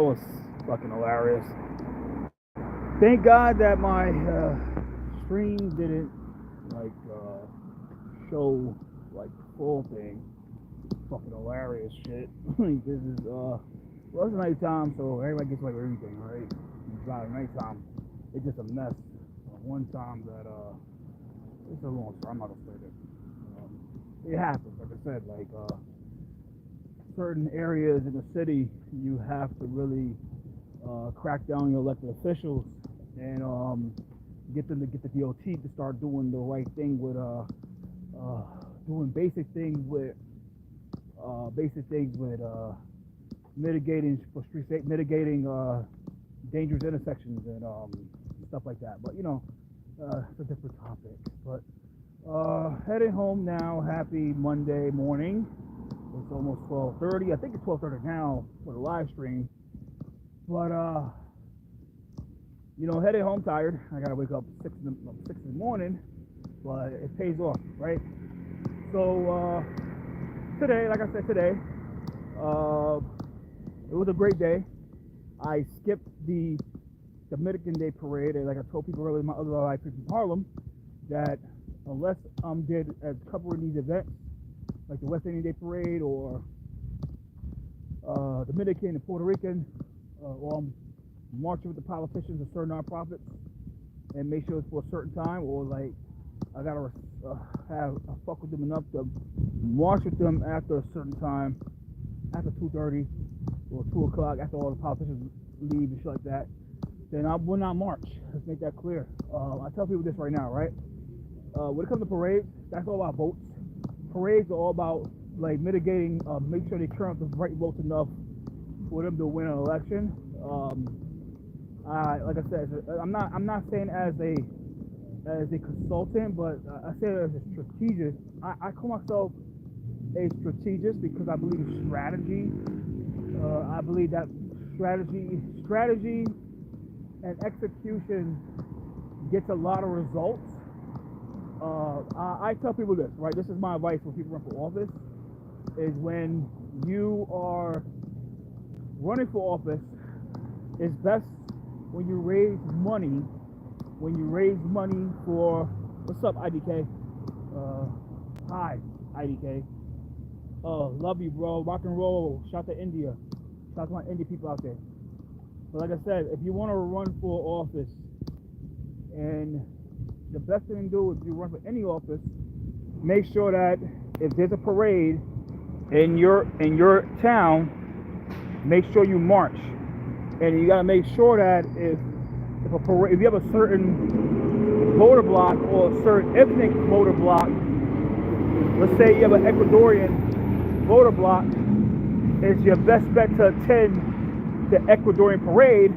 that was fucking hilarious. Thank God that my stream didn't like show like the full thing. Fucking hilarious shit. This is well, it's nighttime, so everybody gets away with everything, right? It's about nighttime. It's just a mess. One time that it's a long story. I'm not gonna say that. It happens, like I said, like certain areas in the city, you have to really crack down on your elected officials and get them to get the DOT to start doing the right thing with doing basic things with mitigating for street safety, mitigating dangerous intersections and stuff like that. But it's a different topic. But heading home now. Happy Monday morning. It's almost 12:30. I think it's 12:30 now for the live stream. But heading home tired. I gotta wake up 6 in the morning, but it pays off, right? So today, like I said, it was a great day. I skipped the Dominican Day Parade, and like I told people earlier, my other live people from Harlem, that unless I'm did as covering these events, like the West Indian Day Parade or Dominican and Puerto Rican, or I'm marching with the politicians or certain nonprofits and make sure it's for a certain time, or like I gotta fuck with them enough to march with them after a certain time, after 2:30 or 2 o'clock, after all the politicians leave and shit like that, then I will not march. Let's make that clear. I tell people this right now, right? When it comes to parades, that's all about votes. Parades are all about like mitigating, make sure they turn out the right votes enough for them to win an election. Like I said, I'm not saying as a consultant, but I say it as a strategist. I call myself a strategist because I believe in strategy. I believe that strategy and execution gets a lot of results. I tell people this, right? This is my advice when people run for office, is when you are running for office, it's best when you raise money for, what's up, IDK? Hi, IDK. Love you, bro. Rock and roll. Shout to India. Shout to my Indian people out there. But like I said, if you want to run for office, and the best thing to do if you run for any office, make sure that if there's a parade in your town, make sure you march. And you gotta make sure that if you have a certain voter block or a certain ethnic voter block, let's say you have an Ecuadorian voter block, it's your best bet to attend the Ecuadorian parade.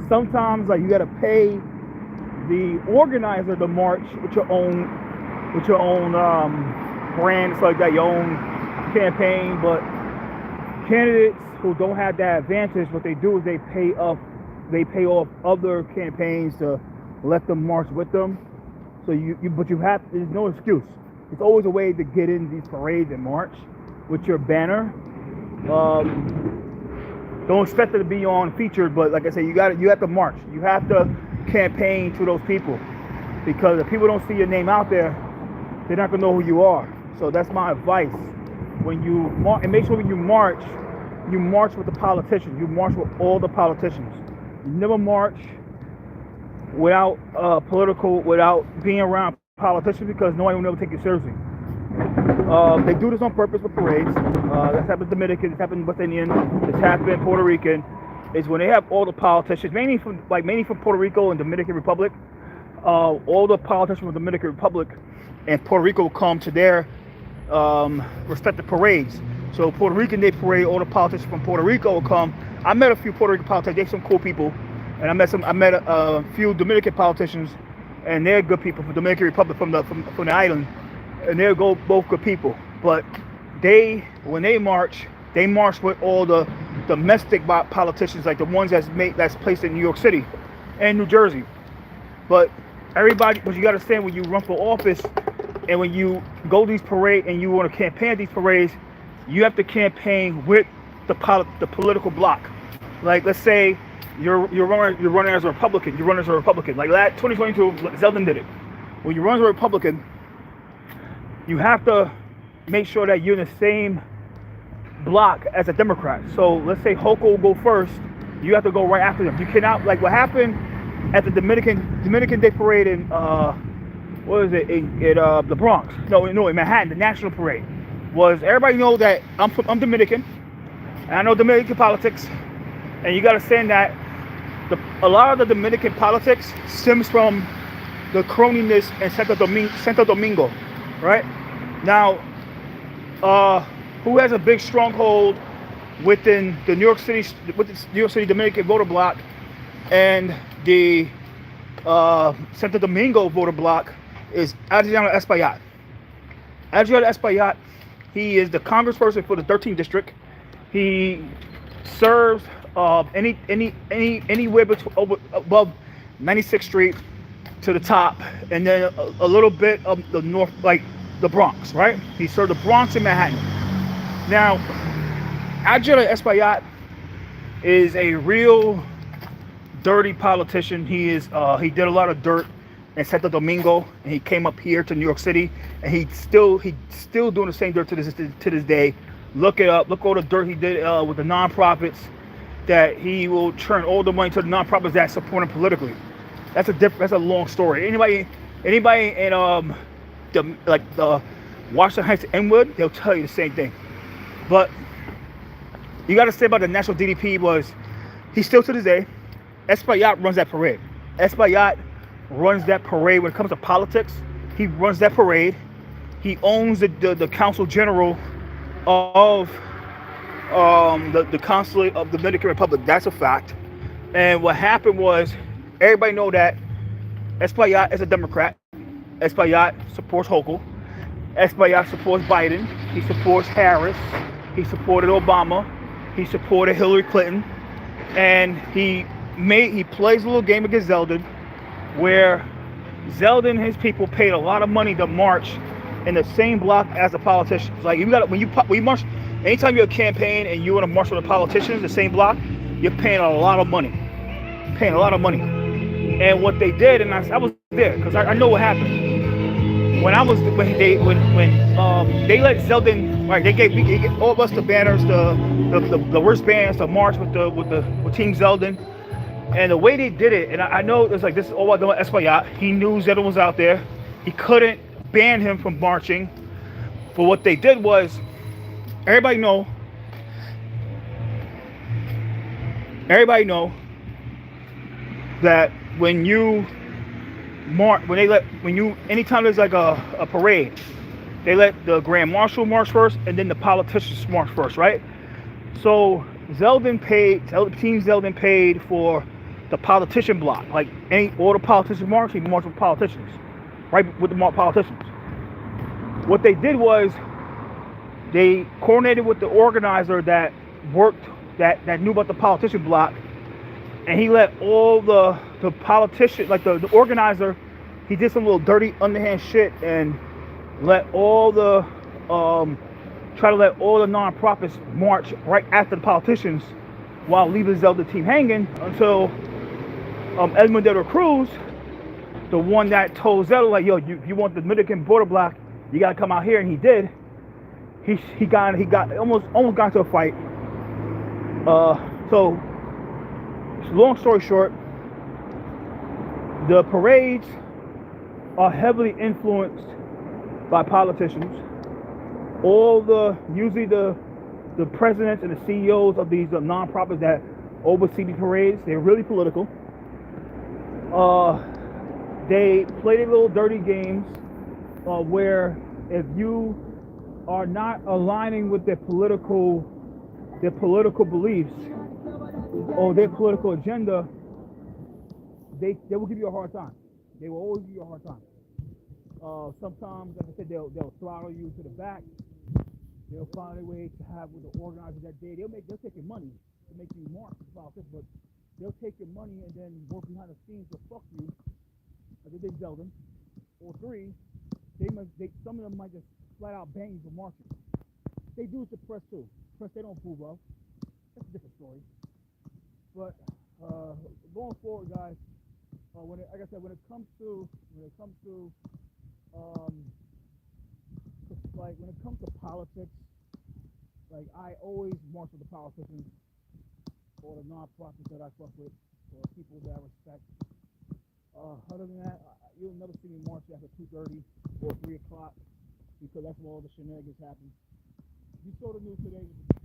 Sometimes like you gotta pay the organizer of the march with your own brand, so like that, your own campaign. But candidates who don't have that advantage, what they do is they pay off other campaigns to let them march with them. So there's no excuse. It's always a way to get in these parades and march with your banner. Don't expect it to be on featured, but like I said, you have to march. You have to campaign to those people, because if people don't see your name out there, they're not gonna know who you are. So that's my advice. When you march, and make sure when you march with the politicians. You march with all the politicians. You never march without being around politicians, because nobody will never take you seriously. They do this on purpose with parades. That's happened in Dominican, it's happened in West Indian, it's happened in Puerto Rican. Is when they have all the politicians, mainly from Puerto Rico and Dominican Republic. All the politicians from Dominican Republic and Puerto Rico will come to their respective parades. So Puerto Rican Day Parade, all the politicians from Puerto Rico will come. I met a few Puerto Rican politicians, they're some cool people, and I met a few Dominican politicians, and they're good people from Dominican Republic, from the island, and they're both good people. But when they march with all the domestic politicians, like the ones that's placed in New York City and New Jersey. But you got to understand, when you run for office and when you go to these parades and you want to campaign at these parades, you have to campaign with the political block. Like, let's say you're running as a Republican. You run as a Republican. Like that 2022, Zeldin did it. When you run as a Republican, you have to make sure that you're in the same block as a Democrat. So let's say Hochul will go first. You have to go right after them. You cannot, like what happened at the Dominican Day Parade in what is it in the Bronx? No, in Manhattan, the National Parade. Was everybody know that I'm Dominican, and I know Dominican politics, and you got to understand that a lot of the Dominican politics stems from the croniness in Santo Domingo, right? Now, who has a big stronghold within the New York City Dominican voter bloc and the Santo Domingo voter bloc is Adriano Espaillat. Adriano Espaillat, he is the congressperson for the 13th district. He serves anywhere above 96th Street to the top, and then a little bit of the north, like the Bronx, right? He served the Bronx and Manhattan. Now, Adriano Espaillat is a real dirty politician. He did a lot of dirt in Santo Domingo, and he came up here to New York City, and he's still doing the same dirt to this day. Look it up. Look all the dirt he did with the nonprofits. That he will turn all the money to the nonprofits that support him politically. That's a long story. Anybody in the Washington Heights Inwood, they'll tell you the same thing. But you got to say about the national DDP was he still to this day. Espaillat runs that parade. Espaillat runs that parade when it comes to politics. He runs that parade. He owns the Council General of the Consulate of the Dominican Republic. That's a fact. And what happened was, everybody know that Espaillat is a Democrat. Espaillat supports Hochul. Espaillat supports Biden. He supports Harris. He supported Obama. He supported Hillary Clinton. And he plays a little game against Zeldin, where Zeldin and his people paid a lot of money to march in the same block as the politicians. Like when you march, anytime you're a campaign and you want to march with the politicians, the same block, you're paying a lot of money. And what they did, and I was there because I know what happened. When they let Zeldin, right? They gave all of us the banners, the wristbands to march with Team Zeldin. And the way they did it, and I know it's like this is all about doing Espaillat. He knew Zeldin was out there. He couldn't ban him from marching. But what they did was, everybody know that anytime there's like a parade, they let the Grand Marshal march first, and then the politicians march first, right? So Team Zeldin paid for the politician block. Like all the politicians march, he marched with politicians, right, with the politicians. What they did was they coordinated with the organizer that knew about the politician block, and he let all the politicians, like the organizer, he did some little dirty underhand shit and let all the try to let all the nonprofits march right after the politicians, while leaving the Zeldin team hanging until Edmund de la Cruz, the one that told Zeldin, like, yo, you want the Dominican border block, you gotta come out here, and he did. He got almost got into a fight. So long story short, the parades are heavily influenced by politicians. Usually the presidents and the CEOs of these nonprofits that oversee these parades, they're really political. They play their little dirty games where if you are not aligning with their political beliefs or their political agenda, they will give you a hard time. They will always give you a hard time. Sometimes, like I said, they'll throttle you to the back. They'll find a way to have with the organizer that day. They'll take your money to make you march with politics, but they'll take your money and then work behind the scenes to fuck you, like they did Zeldin. Or three, some of them might just flat out bang you for marching. They do it to press too. Press they don't approve of. that's a different story. But going forward, guys, like I said, um, when it comes to politics, like I always march with the politicians or the nonprofits that I fuck with or people that I respect. Other than that, you'll never see me march after 2:30 or 3 o'clock because that's where all the shenanigans happen. You saw the news today with the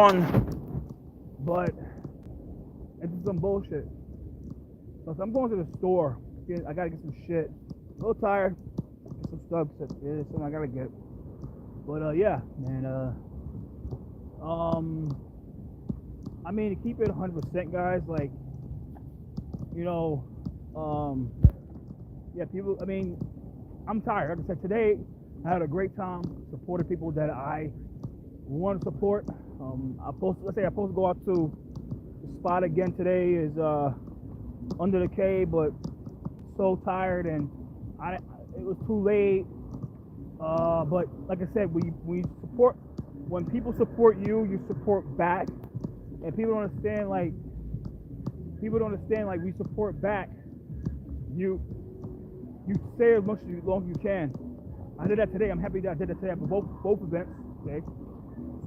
run, but it's some bullshit. So I'm going to the store. I gotta get some shit. A little tired. Get some stuff. There's something I gotta get. But yeah, man. I mean, to keep it 100%, guys. Like, you know, yeah, people. I mean, I'm tired. Like I said, today I had a great time supporting people that I want to support. Let's say I'm supposed to go out to the spot again today. Is under the K, but so tired and it was too late. But like I said, we support. When people support you, you support back, and people don't understand. Like we support back. You stay as long as you can. I did that today. I'm happy that I did that today for both events. Okay,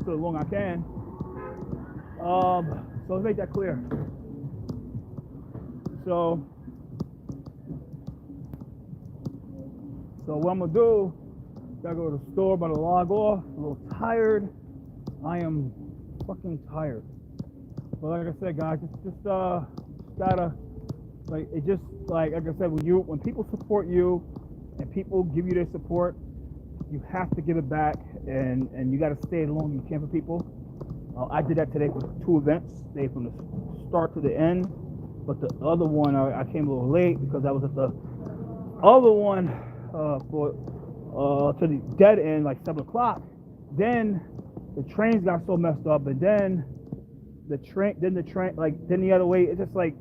so long I can. So let's make that clear. So what I'm gonna do? Gotta go to the store. I'm gonna log off. A little tired. I am fucking tired. But like I said, guys, just gotta like it. Just like I said, when people support you and people give you their support, you have to give it back, and you gotta stay as long as you can for people. I did that today for 2 events. Stayed from the start to the end. But the other one, I came a little late because I was at the other one to the dead end, like 7 o'clock. Then the trains got so messed up, and then the other way. It's just like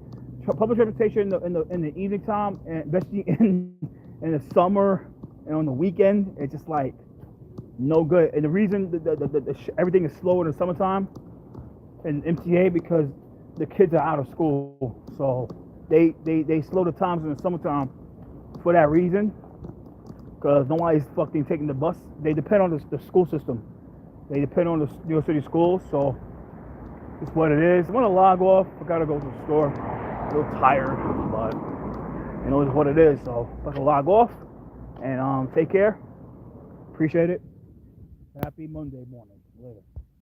public transportation in the evening time, and especially in the summer and on the weekend, it's just like no good. And the reason everything is slow in the summertime in MTA because the kids are out of school, so they slow the times in the summertime for that reason. Because nobody's fucking taking the bus. They depend on the school system. They depend on the New York City schools, so it's what it is. I'm gonna log off. I gotta go to the store. A little tired, but you know it's what it is. So I'm gonna log off and take care. Appreciate it. Happy Monday morning. Later.